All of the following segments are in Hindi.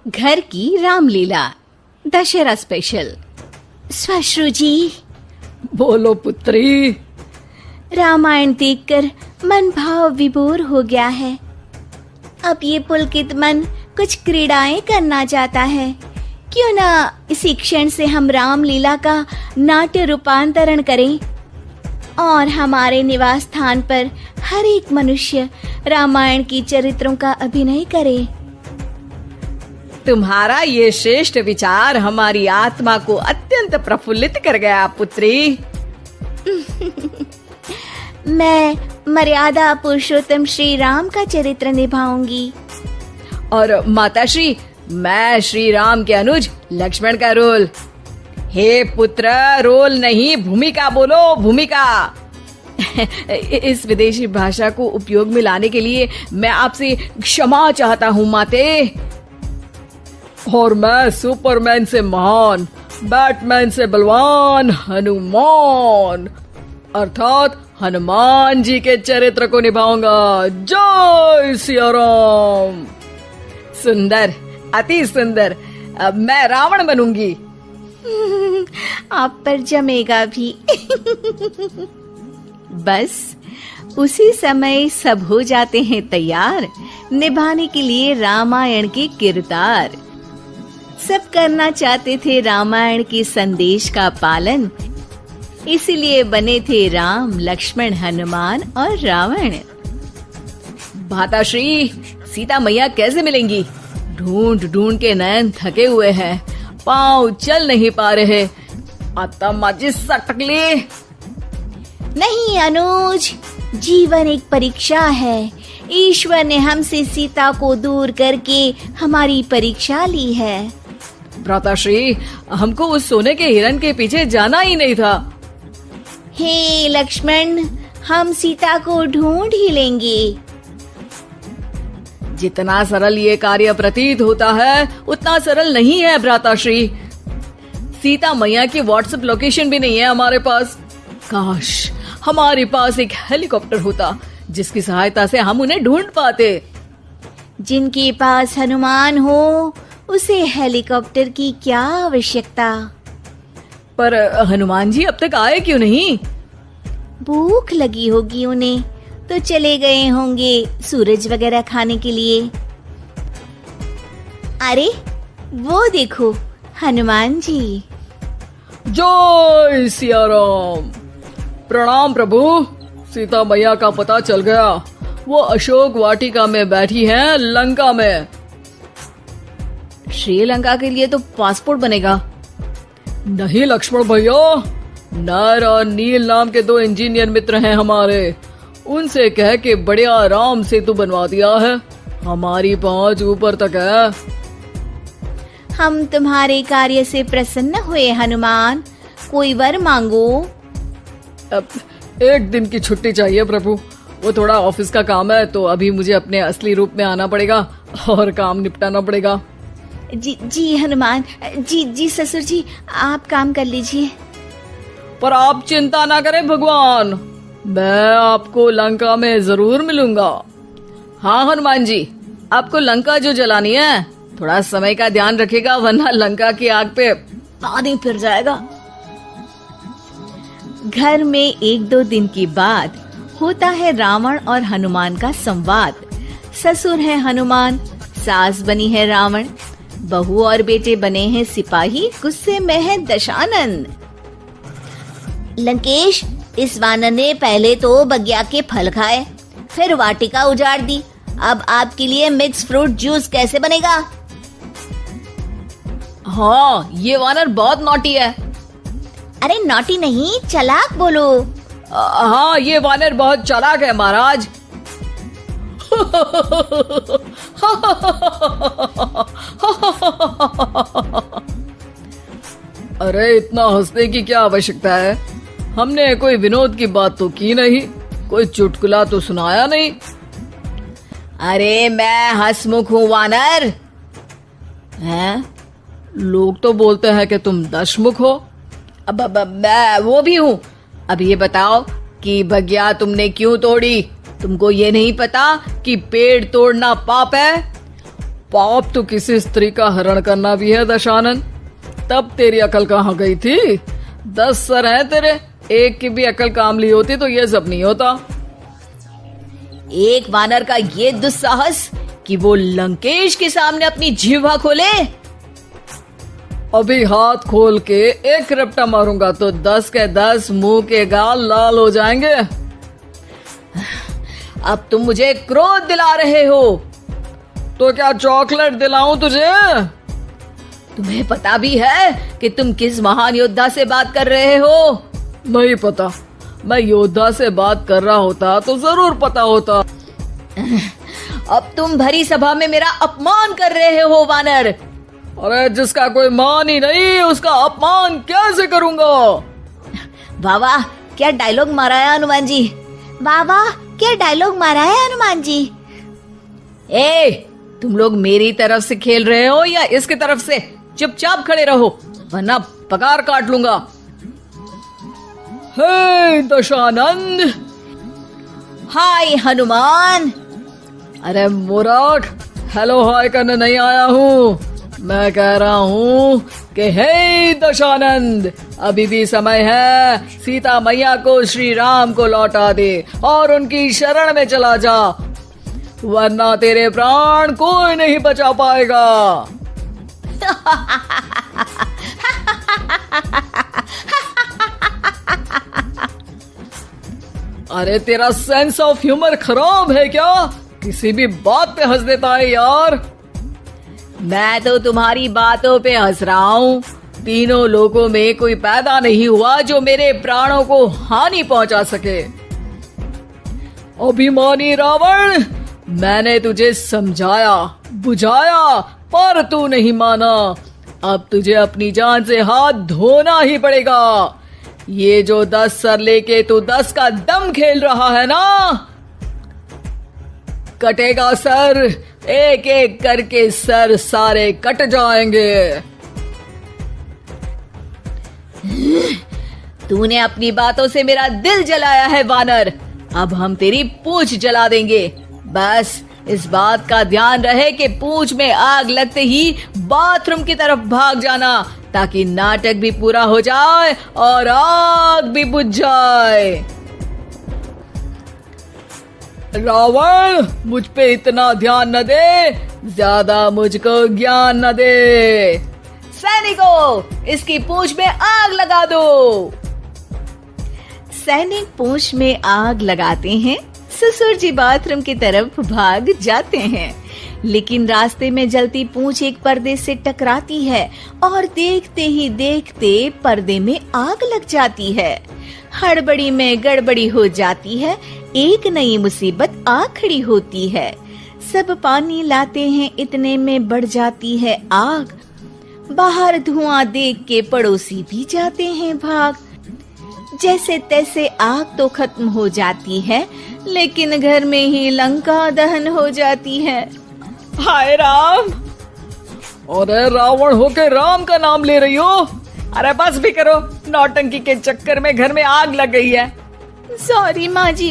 घर की रामलीला दशहरा स्पेशल। श्वश्रु जी, बोलो पुत्री। रामायण देखकर मन भाव विभोर हो गया है। अब ये पुलकित मन कुछ क्रीड़ाएं करना चाहता है। क्यों ना इसी क्षण से हम रामलीला का नाट्य रूपांतरण करें और हमारे निवास स्थान पर हर एक मनुष्य रामायण की चरित्रों का अभिनय करे। तुम्हारा ये श्रेष्ठ विचार हमारी आत्मा को अत्यंत प्रफुल्लित कर गया पुत्री। मैं मर्यादा पुरुषोत्तम श्री राम का चरित्र निभाऊंगी। और माताश्री, मैं श्री राम के अनुज लक्ष्मण का रोल। हे पुत्र, रोल नहीं भूमिका बोलो, भूमिका। इस विदेशी भाषा को उपयोग में लाने के लिए मैं आपसे क्षमा चाहता हूँ माते। और मैं सुपरमैन से महान, बैटमैन से बलवान हनुमान अर्थात हनुमान जी के चरित्र को निभाऊंगा। जय सिया राम। सुंदर, अति सुंदर। अब मैं रावण बनूंगी। आप पर जमेगा भी। बस उसी समय सब हो जाते हैं तैयार निभाने के लिए रामायण के किरदार। सब करना चाहते थे रामायण के संदेश का पालन, इसीलिए बने थे राम, लक्ष्मण, हनुमान और रावण। माताश्री, सीता मैया कैसे मिलेंगी? ढूंढ ढूंढ के नयन थके हुए हैं, पाँव चल नहीं पा रहे। आता माजी सटकली। नहीं अनुज, जीवन एक परीक्षा है। ईश्वर ने हमसे सीता को दूर करके हमारी परीक्षा ली है। भ्राताश्री, हमको उस सोने के हिरण के पीछे जाना ही नहीं था। हे लक्ष्मण, हम सीता को ढूंढ ही लेंगे। जितना सरल ये कार्य प्रतीत होता है उतना सरल नहीं है भ्राताश्री। सीता मैया की व्हाट्सएप लोकेशन भी नहीं है हमारे पास। काश हमारे पास एक हेलीकॉप्टर होता जिसकी सहायता से हम उन्हें ढूंढ पाते। जिनके पास हनुमान हो उसे हेलीकॉप्टर की क्या आवश्यकता। पर हनुमान जी अब तक आए क्यों नहीं? भूख लगी होगी उन्हें, तो चले गए होंगे सूरज वगैरह खाने के लिए। अरे वो देखो हनुमान जी। जय सिया राम। प्रणाम प्रभु। सीता मैया का पता चल गया, वो अशोक वाटिका में बैठी हैं लंका में। श्रीलंका के लिए तो पासपोर्ट बनेगा। नहीं लक्ष्मण भैया, नर और नील नाम के 2 इंजीनियर मित्र हैं हमारे। उनसे कह के बढ़िया आराम सेतु बनवा दिया है। हमारी पहुंच ऊपर तक है। हम तुम्हारे कार्य से प्रसन्न हुए हनुमान, कोई वर मांगो। अब 1 दिन की छुट्टी चाहिए प्रभु। वो थोड़ा ऑफिस का काम है, तो अभी मुझे अपने असली रूप में आना पड़ेगा और काम निपटाना पड़ेगा। जी हनुमान जी ससुर जी, आप काम कर लीजिए। पर आप चिंता ना करें भगवान, मैं आपको लंका में जरूर मिलूंगा। हाँ हनुमान जी, आपको लंका जो जलानी है थोड़ा समय का ध्यान रखेगा, वरना लंका की आग पे पानी फिर जाएगा। घर में 1-2 दिन के बाद होता है रावण और हनुमान का संवाद। ससुर है हनुमान, सास बनी है रावण, बहू और बेटे बने हैं सिपाही, गुस्से में है दशानन। लंकेश, इस वानर ने पहले तो बगिया के फल खाए, फिर वाटिका उजाड़ दी। अब आपके लिए मिक्स फ्रूट जूस कैसे बनेगा? हाँ, ये वानर बहुत नॉटी है। अरे नॉटी नहीं, चालाक बोलो। हाँ, ये वानर बहुत चालाक है महाराज। अरे इतना हंसने की क्या आवश्यकता है? हमने कोई विनोद की बात तो की नहीं, कोई चुटकुला तो सुनाया नहीं। अरे मैं हंसमुख हूँ वानर। हैं? लोग तो बोलते हैं कि तुम दशमुख हो। अब मैं वो भी हूँ। अब ये बताओ कि बगिया तुमने क्यों तोड़ी? तुमको ये नहीं पता कि पेड़ तोड़ना पाप है? पाप तो किसी स्त्री का हरण करना भी है दशानन। तब तेरी अकल कहाँ गई थी? 10 सर हैं तेरे, एक की भी अकल काम ली होती तो ये सब नहीं होता। एक वानर का ये दुस्साहस कि वो लंकेश के सामने अपनी जिह्वा खोले। अभी हाथ खोल के एक रपटा मारूंगा तो 10 के 10 मुंह के गाल लाल हो जाएंगे। अब तुम मुझे क्रोध दिला रहे हो। तो क्या चॉकलेट दिलाऊं तुझे? तुम्हें पता भी है कि तुम किस महान योद्धा से बात कर रहे हो? नहीं पता। मैं योद्धा से बात कर रहा होता तो जरूर पता होता। अब तुम भरी सभा में मेरा अपमान कर रहे हो वानर। अरे जिसका कोई मान ही नहीं उसका अपमान कैसे करूंगा? वाह वाह, क्या डायलॉग मारा है हनुमान जी। वाह वाह, क्या डायलॉग मारा है हनुमान जी। ए, तुम लोग मेरी तरफ से खेल रहे हो या इसकी तरफ से? चुपचाप खड़े रहो वरना पगार काट लूंगा। हे दशानंद। हाय हनुमान। अरे मूर्ख, हेलो हाय करने नहीं आया हूँ। मैं कह रहा हूँ कि हे दशानंद, अभी भी समय है। सीता मैया को श्री राम को लौटा दे और उनकी शरण में चला जा, वरना तेरे प्राण कोई नहीं बचा पाएगा। अरे तेरा सेंस ऑफ ह्यूमर खराब है क्या? किसी भी बात पे हंस देता है यार। मैं तो तुम्हारी बातों पे हंस रहा हूँ। तीनों लोगों में कोई पैदा नहीं हुआ जो मेरे प्राणों को हानि पहुंचा सके। अभिमानी रावण, मैंने तुझे समझाया बुझाया पर तू नहीं माना। अब तुझे अपनी जान से हाथ धोना ही पड़ेगा। ये जो 10 सर लेके तू 10 का दम खेल रहा है ना, कटेगा सर। एक एक करके सर सारे कट जाएंगे। तूने अपनी बातों से मेरा दिल जलाया है वानर। अब हम तेरी पूंछ जला देंगे। बस इस बात का ध्यान रहे कि पूंछ में आग लगते ही बाथरूम की तरफ भाग जाना, ताकि नाटक भी पूरा हो जाए और आग भी बुझ जाए। रावण, मुझ पे इतना ध्यान न दे, ज्यादा मुझको ज्ञान न दे। सैनिकों, इसकी पूंछ में आग लगा दो। सैनिक पूंछ में आग लगाते हैं। ससुर जी बाथरूम की तरफ भाग जाते हैं, लेकिन रास्ते में जलती पूंछ एक पर्दे से टकराती है और देखते ही देखते पर्दे में आग लग जाती है। हड़बड़ी में गड़बड़ी हो जाती है। एक नई मुसीबत आ खड़ी होती है। सब पानी लाते हैं, इतने में बढ़ जाती है आग। बाहर धुआं देख के पड़ोसी भी जाते हैं भाग। जैसे तैसे आग तो खत्म हो जाती है, लेकिन घर में ही लंका दहन हो जाती है। हाय राम। अरे रावण होके राम का नाम ले रही हो? अरे बस भी करो, नौटंकी के चक्कर में घर में आग लग गई है। सॉरी माँ जी,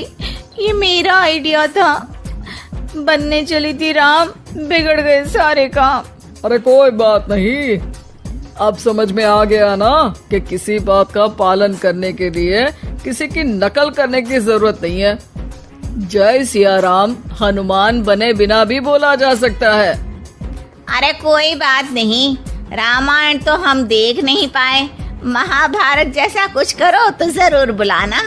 ये मेरा आइडिया था। बनने चली थी राम, बिगड़ गए सारे काम। अरे कोई बात नहीं, अब समझ में आ गया ना कि किसी बात का पालन करने के लिए किसी की नकल करने की जरूरत नहीं है। जय सिया राम हनुमान बने बिना भी बोला जा सकता है। अरे कोई बात नहीं, रामायण तो हम देख नहीं पाए। महाभारत जैसा कुछ करो तो जरूर बुलाना।